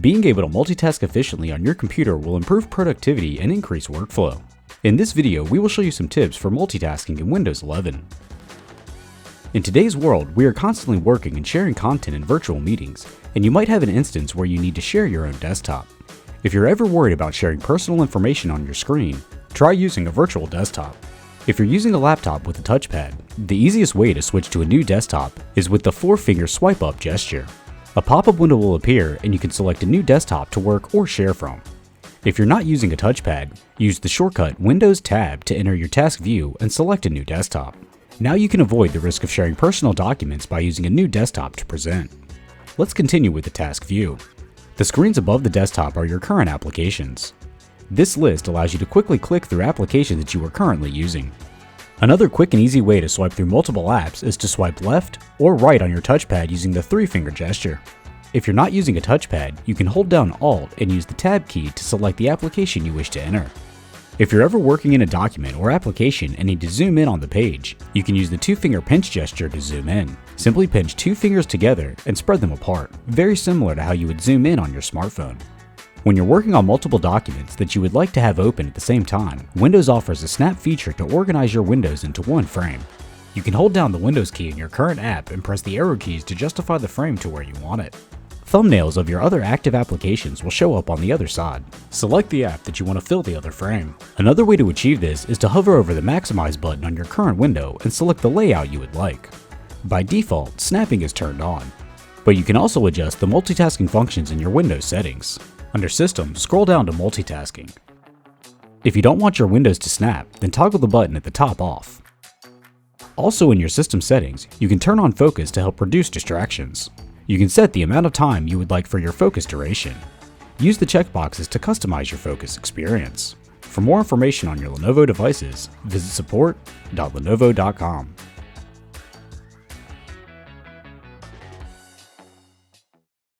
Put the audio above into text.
Being able to multitask efficiently on your computer will improve productivity and increase workflow. In this video, we will show you some tips for multitasking in Windows 11. In today's world, we are constantly working and sharing content in virtual meetings, and you might have an instance where you need to share your own desktop. If you're ever worried about sharing personal information on your screen, try using a virtual desktop. If you're using a laptop with a touchpad, the easiest way to switch to a new desktop is with the 4-finger swipe up gesture. A pop-up window will appear and you can select a new desktop to work or share from. If you're not using a touchpad, use the shortcut Windows Tab to enter your task view and select a new desktop. Now you can avoid the risk of sharing personal documents by using a new desktop to present. Let's continue with the task view. The screens above the desktop are your current applications. This list allows you to quickly click through applications that you are currently using. Another quick and easy way to swipe through multiple apps is to swipe left or right on your touchpad using the 3-finger gesture. If you're not using a touchpad, you can hold down Alt and use the Tab key to select the application you wish to enter. If you're ever working in a document or application and need to zoom in on the page, you can use the 2-finger pinch gesture to zoom in. Simply pinch 2 fingers together and spread them apart, very similar to how you would zoom in on your smartphone. When you're working on multiple documents that you would like to have open at the same time, Windows offers a snap feature to organize your windows into one frame. You can hold down the Windows key in your current app and press the arrow keys to justify the frame to where you want it. Thumbnails of your other active applications will show up on the other side. Select the app that you want to fill the other frame. Another way to achieve this is to hover over the Maximize button on your current window and select the layout you would like. By default, snapping is turned on, but you can also adjust the multitasking functions in your Windows settings. Under System, scroll down to Multitasking. If you don't want your windows to snap, then toggle the button at the top off. Also in your system settings, you can turn on focus to help reduce distractions. You can set the amount of time you would like for your focus duration. Use the checkboxes to customize your focus experience. For more information on your Lenovo devices, visit support.lenovo.com.